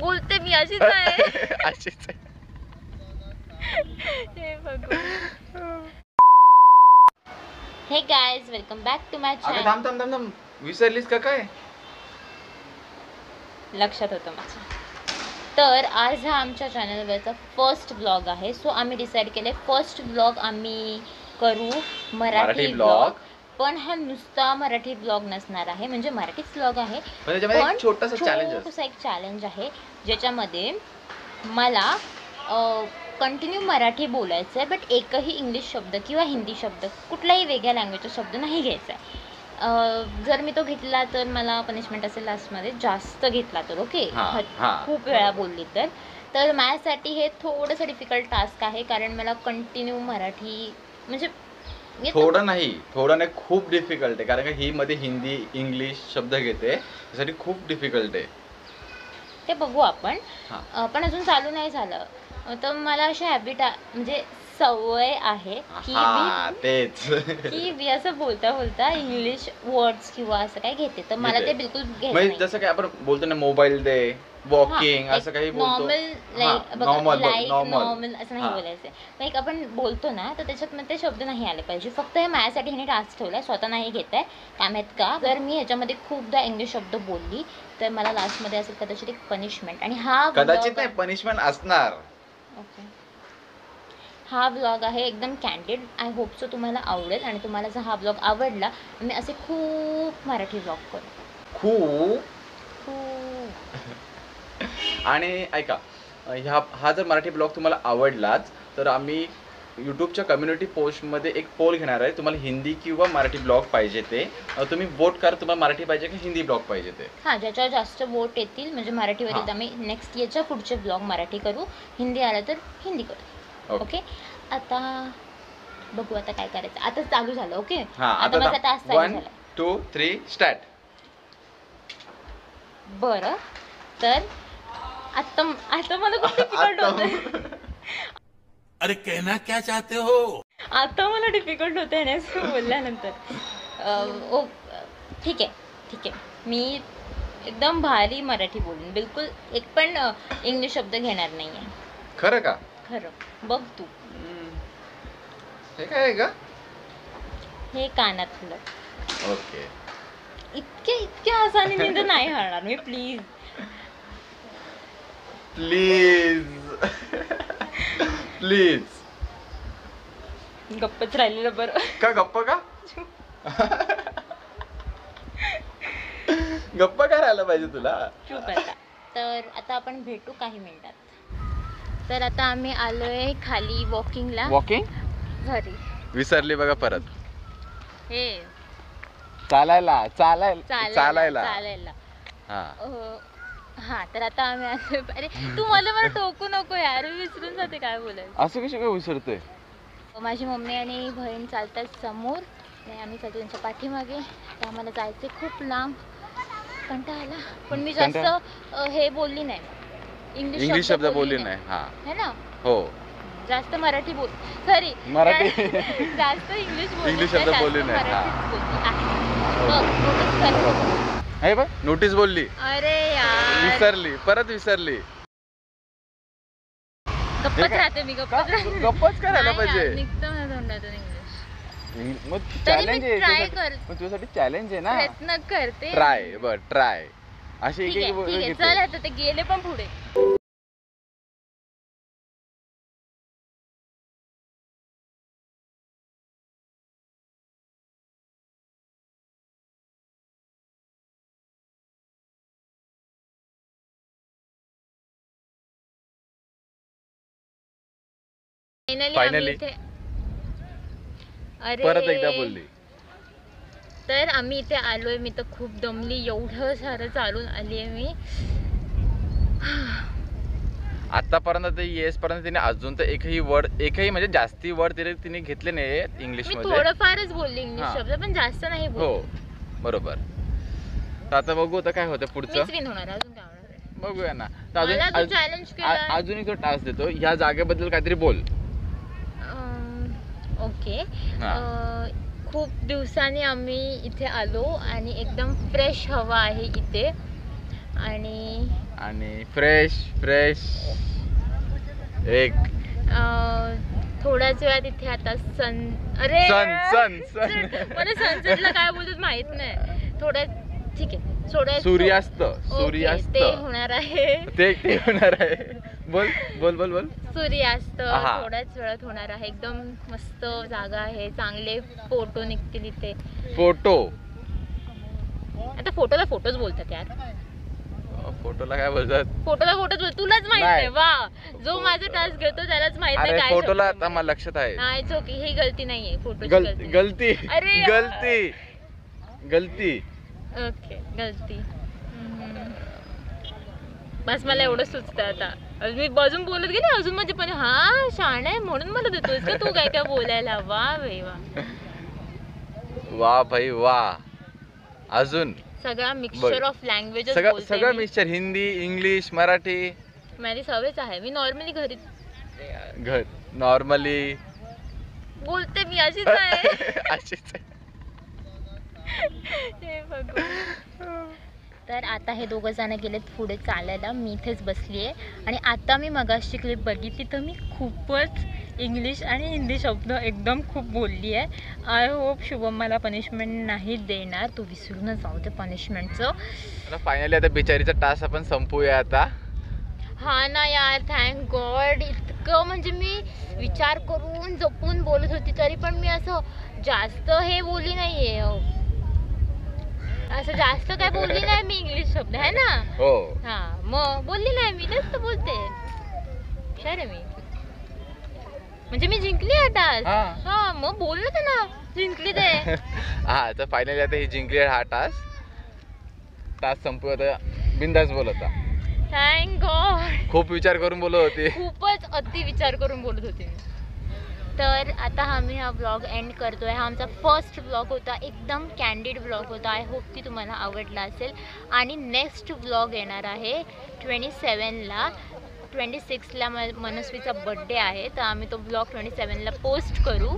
बोलते मी अशीच आहे. अशीच आहे. हे भगवान. Hey guys, welcome back to my channel. थांब थांब थांब थांब, विसरलीस का काय? लक्षात होतं माझ्या. तर आज हा आमच्या चॅनलवरचा फर्स्ट ब्लॉग आहे. सो आम्ही डिसाईड केले फर्स्ट ब्लॉग आम्ही करू मराठी ब्लॉग. पण हा नुसता मराठी ब्लॉग नसणार आहे, म्हणजे मराठीच ब्लॉग आहे, पण छोटासा एक चॅलेंज आहे ज्याच्यामध्ये मला कंटिन्यू मराठी बोलायचं आहे, बट एकही इंग्लिश शब्द किंवा हिंदी शब्द कुठलाही वेगळ्या लँग्वेजचा शब्द नाही घ्यायचा आहे. जर मी तो घेतला तर मला पनिशमेंट असेल लास्टमध्ये, जास्त घेतला तर ओके, खूप वेळा बोलली तर माझ्यासाठी हे थोडंसं डिफिकल्ट टास्क आहे, कारण मला कंटिन्यू मराठी म्हणजे थोडं नाही खूप डिफिकल्ट आहे, कारण का ही मध्ये हिंदी इंग्लिश शब्द घेते, त्यासाठी खूप डिफिकल्ट आहे. ते बघू आपण. पण अजून चालू नाही झालं. तर मला अशी हॅबिट म्हणजे सवय आहे की मी असं बोलता बोलता इंग्लिश वर्ड्स किंवा असं काय घेते, तर मला ते बिलकुल घ्यायचं नाही. जसं काय आपण बोलतो ना, मोबाईल दे, वॉकिंग, असं काही बोलतो नॉर्मल असं नाही बोलायचं. लाईक आपण बोलतो ना, तर त्याच्यात ते शब्द नाही आले पाहिजे. फक्त हे माझ्यासाठी ह्याने टास्क ठेवलाय, स्वतः नाही घेत आहे काय माहित का. जर मी ह्याच्यामध्ये खूपदा इंग्लिश शब्द बोलली तर मला लास्टमध्ये असेल कदाचित एक पनिशमेंट, आणि हा कदाचित नाही पनिशमेंट असणार. ओके, हा ब्लॉग आहे एकदम कॅन्डिड. आय होप सो तुम्हाला आवडेल, आणि तुम्हाला जर हा ब्लॉग आवडला मी असे खूप मराठी ब्लॉग करू. खूप. आणि ऐका, हा जर मराठी ब्लॉग तुम्हाला आवडलाच तर आम्ही यूट्यूबच्या कम्युनिटी पोस्टमध्ये एक पोल घेणार आहे. तुम्हाला हिंदी किंवा मराठी ब्लॉग पाहिजे ते तुम्ही वोट करा. तुम्हाला मराठी पाहिजे की हिंदी ब्लॉग पाहिजे ते. हां, ज्याच्यावर जास्त वोट येतील म्हणजे मराठीवर आम्ही नेक्स्ट याच्या पुढचे ब्लॉग मराठी करू, हिंदी आलं तर हिंदी करू. ओके, आता बघू आता काय करायचं. आता चालू झालं. ओके, आता माझा टास्क चालू झाला. 1 2 3 स्टार्ट. बरं, तर आता मला खूप डिफिकल्ट होतं. अरे कहना क्या चाहते हो? आता मला डिफिकल्ट होत आहे ना बोलल्यानंतर. ठीक आहे, मी एकदम भारी मराठी बोलून बिलकुल एक पण इंग्लिश शब्द घेणार नाही आहे. खरं का? खरं. बघ तू. हे काय आहे का? हे कानातलं. ओके, इतक्या आसानीने तर नाही हरणार मी. प्लीज गप्पच राहिलेलं बरं का? गप्प का? गप्प काय राहिलं पाहिजे तुला? चूप आता. तर आता आपण भेटू काही मिनिटात. तर आता आम्ही आलोय खाली वॉकिंगला. वॉकिंग घरी विसरली बघा परत. हे चालायला. हा, तर आता आम्ही आलोय. अरे तू मला टोकू नको यार, विसरून जाते काय बोलायचं. असं कशी काय विसरतोय? माझी मम्मी आणि बहीण चालतात समोर आणि आम्ही चालतो त्यांच्या पाठीमागे. तर आम्हाला जायचे खूप लांब. कंटाळा आला, पण मी जास्त हे बोलली नाही, इंग्लिश शब्द बोलली नाही. है ना? हो, जास्त मराठी बोल, सॉरी मराठी जास्त इंग्लिश शब्द बोलली नाही. हे बघ, नोटीस बोलली. अरे यार, विसरली. गप्पच राहते मी. गप्पच करायला पाहिजे. निघतं ना तोंडातून इंग्लिश. मग चॅलेंज आहे, ट्राय कर. मग तुझ्यासाठी चॅलेंज आहे ना. प्रयत्न करते. ट्राय अशी एक चल आता ते गेले पण पुढे. फायनली परत एकदा बोलली. तर आम्ही इथे आलोय. मी तर खूप दमली, एवढं सारं चालून आली आहे मी. आतापर्यंत येस पर्यंत तिने अजून तर एकही म्हणजे जास्ती वर्ड तिने घेतले नाही इंग्लिश मध्ये. थोडंफारच बोलली इंग्लिश शब्द, पण जास्त नाही बोलली. हो बरोबर. तर आता बघू आता काय होतं पुढचं. अजून काय होणार बघूया ना. अजून एक टास्क देतो. ह्या जागेबद्दल काहीतरी बोल. ओके, खूप दिवसांनी आम्ही इथे आलो आणि एकदम फ्रेश हवा आहे इथे, आणि आणि फ्रेश एक थोड्याच वेळात इथे आता सन मला सनसेटला काय बोलतात माहित नाही. थोड्या ठीक आहे सूर्यास्त ते होणार आहे. ते होणार आहे. बोल सूर्यास्त थोड्याच वेळात होणार आहे. एकदम मस्त जागा आहे, चांगले फोटो निघतील इथे. आता फोटोच बोलतात यार. फोटोला काय बोलतात? फोटोच बोलतात. तुलाच माहित आहे. वा, जो माझा टास्क घेतो त्यालाच माहित आहे काय फोटोला. आता मला लक्षात आहे. नाही चोकी, ही गलती नाहीये फोटोची. गलती ओके, गलती. बस मला एवढं सुचतं आता. मी बाजून बोलत गेले अजून माझे पण शाण आहे म्हणून मला देतोस का तू काय बोलायला. वा भाई वा. अजून सगळा मिक्सचर ऑफ लँग्वेज, सगळं मिक्सचर, हिंदी, इंग्लिश, मराठी. माझी सवयच आहे. मी नॉर्मली नॉर्मली बोलते. मी अशीच आहे. तर आता हे दोघं जण गेलेत पुढे चालायला. मी इथेच बसली आहे. आणि आता मी मगाशी क्लिप बघितली तर मी खूपच इंग्लिश आणि हिंदी शब्द एकदम खूप बोलली आहे. आय होप शुभम मला पनिशमेंट नाही देणार. तू विसरूनच जाऊ ते पनिशमेंटचं. फायनली आता बिचारीचा टास्क आपण संपूया आता. हा ना यार, थँक गॉड. इतकं म्हणजे मी विचार करून जपून बोलत होती तरी पण मी असं जास्त हे बोलली नाहीये. असं जास्त काय बोलली नाही मी इंग्लिश शब्द आहे ना. हो. हा मग बोलली नाही मी. जास्त बोलते हुशार आहे मी. म्हणजे मी जिंकली आता. हा मग बोललो तर ना जिंकली ते. हा तर फायनली आता ही जिंकली हा टास्क संपू. आता बिंदास बोल आता. Thank God. खूप विचार करून बोलत होती. खूपच अति विचार करून बोलत होते. तर आता आम्ही हा ब्लॉग एंड करतोय. हा आमचा फर्स्ट ब्लॉग होता. एकदम कॅन्डिड ब्लॉग होता. आय होप की तुम्हाला आवडला असेल. आणि नेक्स्ट ब्लॉग येणार आहे 27ला. 26ला मनस्वीचा बड्डे आहे तर आम्ही तो ब्लॉग 27ला पोस्ट करू.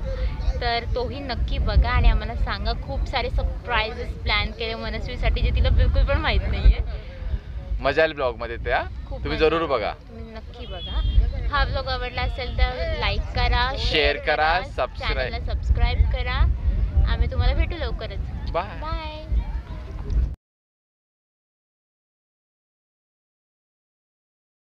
तर तोही नक्की बघा आणि आम्हाला सांगा. खूप सारे सरप्राइजेस प्लॅन केले मनस्वीसाठी जे तिला बिलकुल पण माहीत नाही आहे. मजा आली ब्लॉग मध्ये त्या. तुम्ही जरूर बघा. तुम्ही नक्की बघा. हा ब्लॉग आवडला असेल तर लाईक करा, शेअर करा, चॅनलला सबस्क्राईब करा. आम्ही तुम्हाला भेटू लवकरच. बाय. बाय.